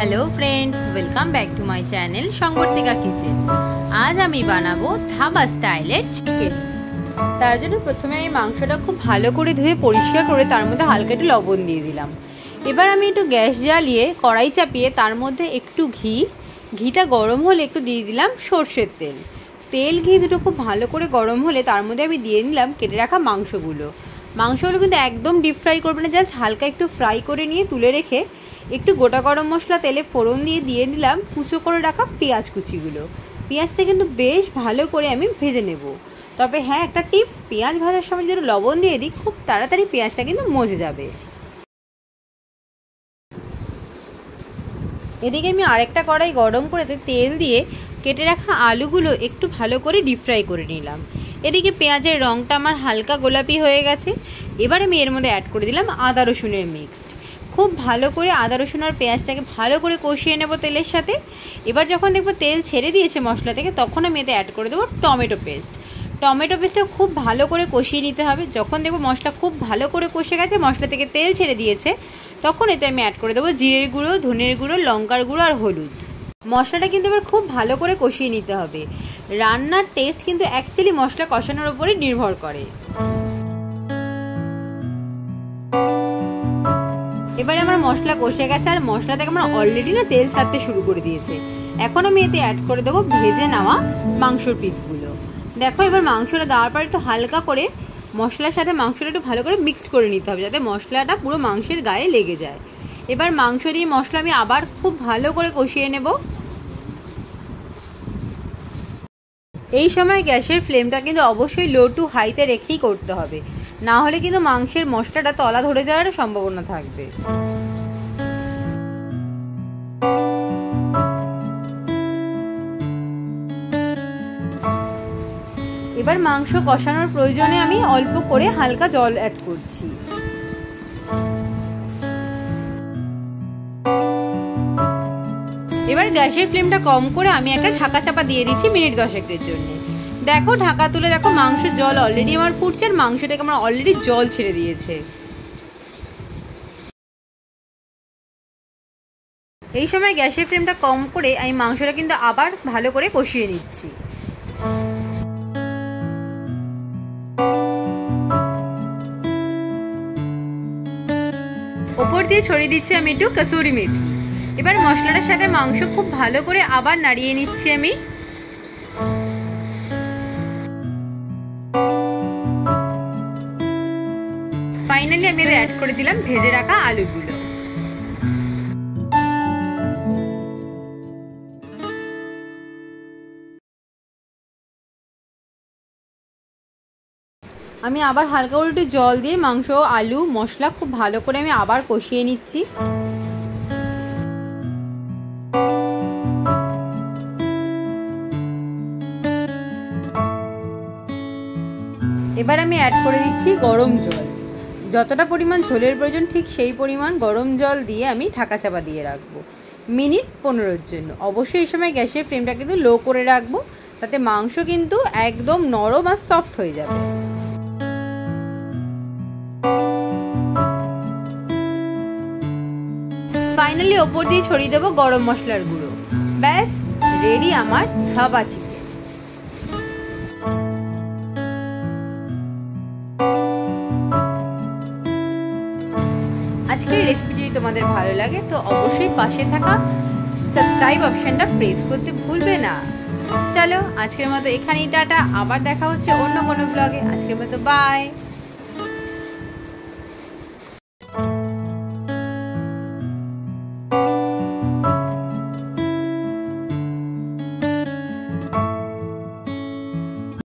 Hello friends, welcome back to my channel Samvartika kitchen. आज आमी बानाबो धाबा स्टाइलेर chicken. तार जोन्नो प्रथमे आमी मांसटा खूब भालो करे धुए परिष्कार करे तार मধ্যে हालका एकटु लवण दिए दिलाम। एबार आमी एकटु ग्यास जालिए कड़ाई चापिए तार मধ্যে एकटु घीटा गरम होले एकटु दिए दिलाम सर्षेर तेल। तेल घी दुটো खूब भालो करे गरम होले तार मধ্যে आमी दिए दिलाम केटे राखा मांसगुलो। मांसगुलो किन्तु एकदम डिप फ्राई करबे ना, जास्ट हालका एकटु फ्राई करे निये तुले रेखे একটু গোটা গরম মশলা তেলে ফোড়ন দিয়ে দিলাম কুচো করে রাখা পেঁয়াজ কুচিগুলো। পেঁয়াজটা কিন্তু বেশ ভালো করে আমি ভেজে নেব। তবে হ্যাঁ, একটা টিপস, পেঁয়াজ ভাজার সময় যদি লবণ দিয়ে দিই খুব তাড়াতাড়ি পেঁয়াজটা কিন্তু মজে যাবে। এদিকে আমি আরেকটা কড়াই গরম করে তেল দিয়ে কেটে রাখা আলুগুলো একটু ভালো করে ডিপ ফ্রাই করে নিলাম। এদিকে পেঁয়াজের রঙটা আমার হালকা গোলাপি হয়ে গেছে। এবার আমি এর মধ্যে অ্যাড করে দিলাম আদা রসুনের মিক্স। खूब भालो करे आदा रसुन और पेঁয়াজটাকে ভালো করে কষিয়ে নেব তেলের সাথে। এবার যখন দেখব তেল ছেড়ে দিয়েছে মশলা থেকে তখন আমি এতে অ্যাড করে দেব টমেটো পেস্ট। টমেটো পেস্টটা খুব ভালো করে কষিয়ে নিতে হবে। যখন দেখব মশলা খুব ভালো করে কষে গেছে, মশলা থেকে তেল ছেড়ে দিয়েছে, তখন এতে আমি অ্যাড করে দেব জিরের গুঁড়ো, ধনের গুঁড়ো, লঙ্কার গুঁড়ো আর হলুদ। মশলাটা কিন্তু এবার খুব ভালো করে কষিয়ে নিতে হবে। রান্নার টেস্ট কিন্তু অ্যাকচুয়ালি মশলা কষানোর উপরে নির্ভর করে। এবারে আমার মশলা কষে গেছে আর মশলা থেকে আমার অলরেডি না তেল ছাড়তে শুরু করে দিয়েছে। এখন আমি এতে অ্যাড করে দেবো ভেজে নেওয়া মাংসর পিসগুলো। দেখো, এবার মাংসটা দেওয়ার পর একটু হালকা করে মশলার সাথে মাংসটা একটু ভালো করে মিক্সড করে নিতে হবে যাতে মশলাটা পুরো মাংসের গায়ে লেগে যায়। এবার মাংস দিয়ে মশলা আমি আবার খুব ভালো করে কষিয়ে নেব। এই সময় গ্যাসের ফ্লেমটা কিন্তু অবশ্যই লো টু হাইতে রেখেই করতে হবে, না হলে কিন্তু মাংসের মশলাটা তলা ধরে যাওয়ার সম্ভাবনা থাকবে। এবার মাংস কষানোর প্রয়োজনে আমি অল্প করে হালকা জল অ্যাড করছি। এবার গ্যাসের ফ্লেমটা কম করে আমি একটা ঢাকা চাপা দিয়ে দিচ্ছি মিনিট 10-এর জন্য। দেখো, ঢাকা তুলে দেখো মাংসের জল অলরেডি আমার ফুটছে আর মাংস থেকে আমার অলরেডি জল ছেড়ে দিয়েছে। এই সময় গ্যাসের ফ্লেমটা কম করে আমি মাংসটা কিন্তু আবার ভালো করে কষিয়ে নিচ্ছি। ওপর দিয়ে ছড়িয়ে দিচ্ছি আমি একটু কসুরি মেথি। এবার মশলাটার সাথে মাংস খুব ভালো করে আবার নাড়িয়ে নিচ্ছি আমি। ফাইনালি আমি এতে অ্যাড করে দিলাম ভেজে রাখা আলুগুলো। আমি আবার হালকা করে একটু জল দিয়ে মাংস, আলু, মশলা খুব ভালো করে আমি আবার কষিয়ে নিচ্ছি। এবার আমি অ্যাড করে দিচ্ছি গরম জল। যতটা পরিমাণ ঝোলের প্রয়োজন ঠিক সেই পরিমাণ গরম জল দিয়ে আমি ঢাকা চাপা দিয়ে রাখবো মিনিট 15-এর জন্য। অবশ্যই এই সময় গ্যাসের ফ্লেমটা কিন্তু লো করে রাখবো, তাতে মাংস কিন্তু একদম নরম আর সফট হয়ে যাবে। ফাইনালি ওপর দিয়ে ছড়িয়ে দেবো গরম মশলার গুঁড়ো। ব্যাস রেডি আমার ধাবা চিকেন। আজকের রেসিপি যদি তোমাদের ভালো লাগে তো অবশ্যই পাশে থাকা সাবস্ক্রাইব অপশনটা প্রেস করতে ভুলবে না। চলো আজকের মতো এখানেই টাটা, আবার দেখা হচ্ছে অন্য কোনো ব্লগে। আজকের মতো বাই।